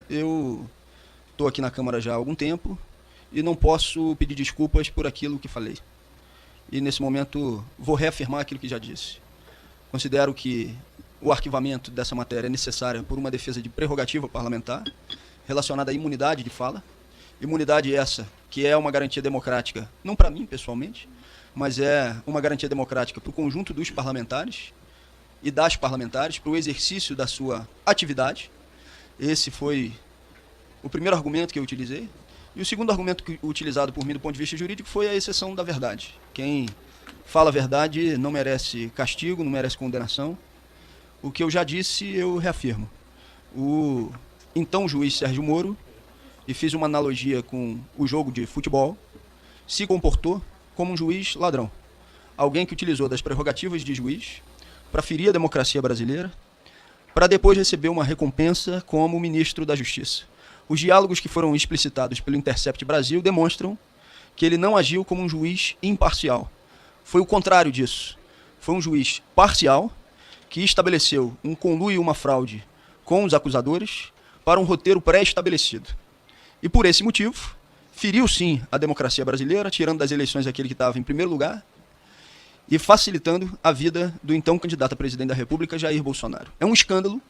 eu estou aqui na Câmara já há algum tempo e não posso pedir desculpas por aquilo que falei. E, nesse momento, vou reafirmar aquilo que já disse. Considero que o arquivamento dessa matéria é necessário por uma defesa de prerrogativa parlamentar relacionada à imunidade de fala. Imunidade essa que é uma garantia democrática, não para mim, pessoalmente, mas é uma garantia democrática para o conjunto dos parlamentares e das parlamentares, para o exercício da sua atividade. Esse foi o primeiro argumento que eu utilizei. E o segundo argumento utilizado por mim do ponto de vista jurídico foi a exceção da verdade. Quem fala a verdade não merece castigo, não merece condenação. O que eu já disse, eu reafirmo. O então juiz Sérgio Moro, e fiz uma analogia com o jogo de futebol, se comportou como um juiz ladrão. Alguém que utilizou das prerrogativas de juiz para ferir a democracia brasileira, para depois receber uma recompensa como ministro da Justiça. Os diálogos que foram explicitados pelo Intercept Brasil demonstram que ele não agiu como um juiz imparcial. Foi o contrário disso. Foi um juiz parcial que estabeleceu um conluio e uma fraude com os acusadores para um roteiro pré-estabelecido. E por esse motivo, feriu sim a democracia brasileira, tirando das eleições aquele que estava em primeiro lugar e facilitando a vida do então candidato a presidente da República, Jair Bolsonaro. É um escândalo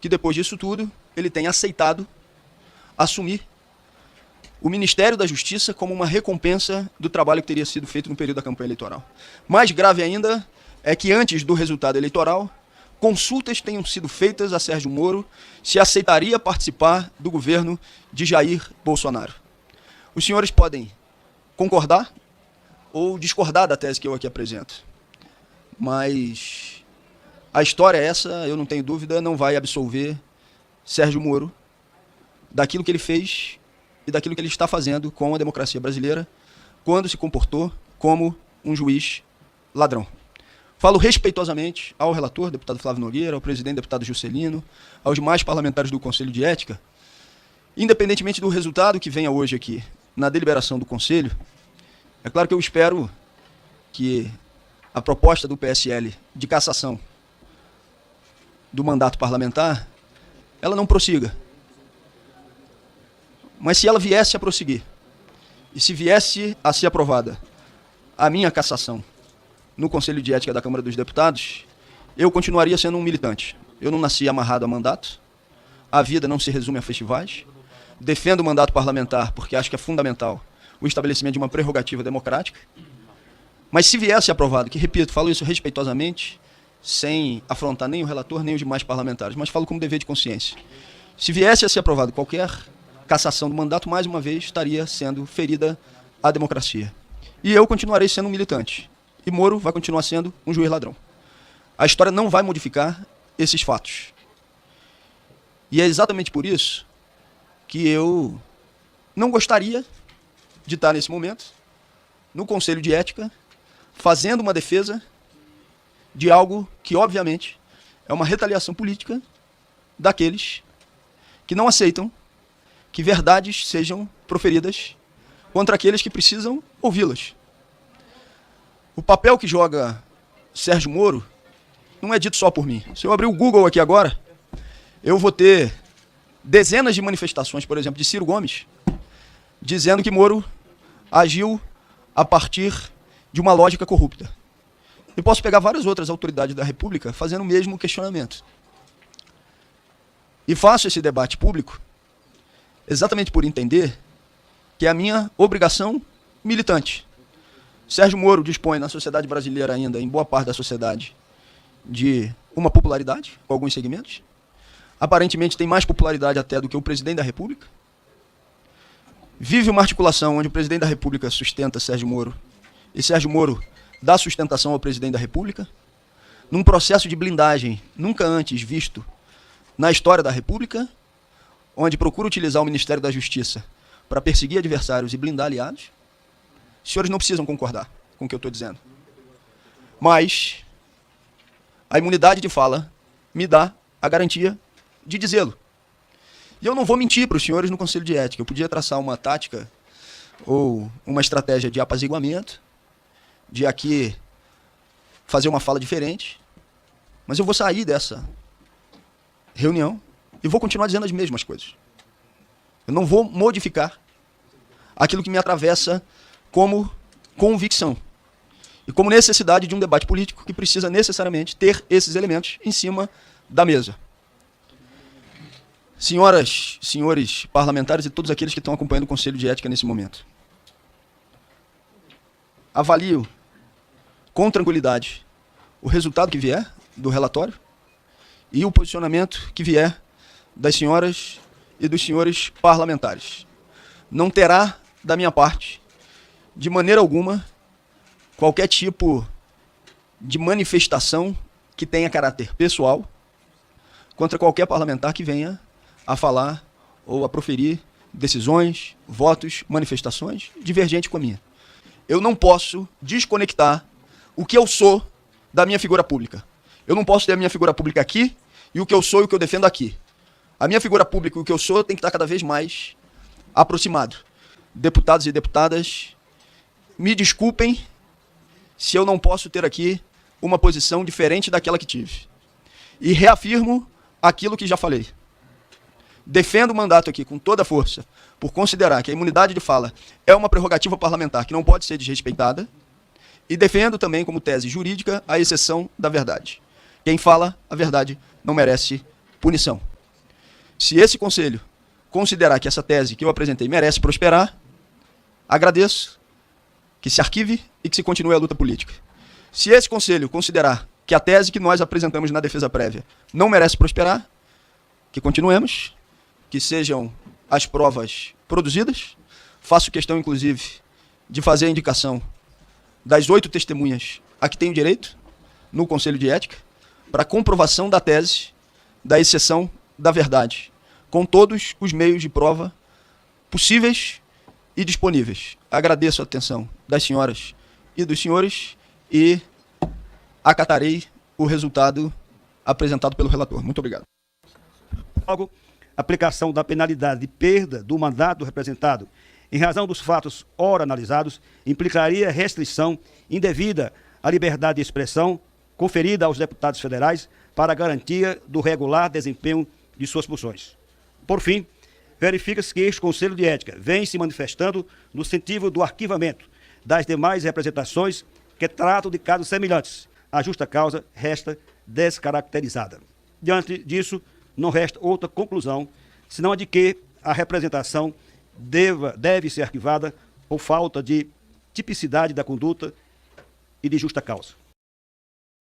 que depois disso tudo ele tem aceitado assumir o Ministério da Justiça como uma recompensa do trabalho que teria sido feito no período da campanha eleitoral. Mais grave ainda é que antes do resultado eleitoral, consultas tenham sido feitas a Sérgio Moro se aceitaria participar do governo de Jair Bolsonaro. Os senhores podem concordar ou discordar da tese que eu aqui apresento, mas a história é essa, eu não tenho dúvida, não vai absolver Sérgio Moro daquilo que ele fez e daquilo que ele está fazendo com a democracia brasileira quando se comportou como um juiz ladrão. Falo respeitosamente ao relator, deputado Flávio Nogueira, ao presidente, deputado Juscelino, aos demais parlamentares do Conselho de Ética. Independentemente do resultado que venha hoje aqui na deliberação do Conselho, é claro que eu espero que a proposta do PSL de cassação do mandato parlamentar, ela não prossiga. Mas se ela viesse a prosseguir, e se viesse a ser aprovada a minha cassação no Conselho de Ética da Câmara dos Deputados, eu continuaria sendo um militante. Eu não nasci amarrado a mandato, a vida não se resume a festivais, defendo o mandato parlamentar porque acho que é fundamental o estabelecimento de uma prerrogativa democrática, mas se viesse aprovado, que repito, falo isso respeitosamente, sem afrontar nem o relator nem os demais parlamentares, mas falo como dever de consciência, se viesse a ser aprovado qualquer cassação do mandato, mais uma vez estaria sendo ferida a democracia. E eu continuarei sendo um militante. E Moro vai continuar sendo um juiz ladrão. A história não vai modificar esses fatos. E é exatamente por isso que eu não gostaria de estar nesse momento no Conselho de Ética fazendo uma defesa de algo que, obviamente, é uma retaliação política daqueles que não aceitam que verdades sejam proferidas contra aqueles que precisam ouvi-las. O papel que joga Sérgio Moro não é dito só por mim. Se eu abrir o Google aqui agora, eu vou ter dezenas de manifestações, por exemplo, de Ciro Gomes, dizendo que Moro agiu a partir de uma lógica corrupta. E posso pegar várias outras autoridades da República fazendo o mesmo questionamento. E faço esse debate público exatamente por entender que é a minha obrigação militante. Sérgio Moro dispõe na sociedade brasileira ainda, em boa parte da sociedade, de uma popularidade, com alguns segmentos. Aparentemente tem mais popularidade até do que o presidente da República. Vive uma articulação onde o presidente da República sustenta Sérgio Moro e Sérgio Moro dá sustentação ao presidente da República, num processo de blindagem nunca antes visto na história da República, onde procura utilizar o Ministério da Justiça para perseguir adversários e blindar aliados. Os senhores não precisam concordar com o que eu estou dizendo. Mas a imunidade de fala me dá a garantia de dizê-lo. E eu não vou mentir para os senhores no Conselho de Ética. Eu podia traçar uma tática ou uma estratégia de apaziguamento, de aqui fazer uma fala diferente, mas eu vou sair dessa reunião e vou continuar dizendo as mesmas coisas. Eu não vou modificar aquilo que me atravessa como convicção e como necessidade de um debate político que precisa necessariamente ter esses elementos em cima da mesa. Senhoras, senhores parlamentares e todos aqueles que estão acompanhando o Conselho de Ética nesse momento, avalio com tranquilidade o resultado que vier do relatório e o posicionamento que vier das senhoras e dos senhores parlamentares. Não terá, da minha parte, de maneira alguma, qualquer tipo de manifestação que tenha caráter pessoal contra qualquer parlamentar que venha a falar ou a proferir decisões, votos, manifestações divergentes com a minha. Eu não posso desconectar o que eu sou da minha figura pública. Eu não posso ter a minha figura pública aqui e o que eu sou e o que eu defendo aqui. A minha figura pública e o que eu sou tem que estar cada vez mais aproximado. Deputados e deputadas, me desculpem se eu não posso ter aqui uma posição diferente daquela que tive. E reafirmo aquilo que já falei. Defendo o mandato aqui com toda a força, por considerar que a imunidade de fala é uma prerrogativa parlamentar que não pode ser desrespeitada, e defendo também como tese jurídica a exceção da verdade. Quem fala a verdade não merece punição. Se esse Conselho considerar que essa tese que eu apresentei merece prosperar, agradeço que se arquive e que se continue a luta política. Se esse Conselho considerar que a tese que nós apresentamos na defesa prévia não merece prosperar, que continuemos, que sejam as provas produzidas. Faço questão, inclusive, de fazer a indicação das 8 testemunhas a que tenho direito no Conselho de Ética para comprovação da tese da exceção da verdade, com todos os meios de prova possíveis e disponíveis. Agradeço a atenção das senhoras e dos senhores e acatarei o resultado apresentado pelo relator. Muito obrigado. Logo, aplicação da penalidade de perda do mandato representado em razão dos fatos ora analisados implicaria restrição indevida à liberdade de expressão conferida aos deputados federais para a garantia do regular desempenho de suas funções. Por fim, verifica-se que este Conselho de Ética vem se manifestando no sentido do arquivamento das demais representações que tratam de casos semelhantes. A justa causa resta descaracterizada. Diante disso, não resta outra conclusão, senão a de que a representação deve ser arquivada por falta de tipicidade da conduta e de justa causa.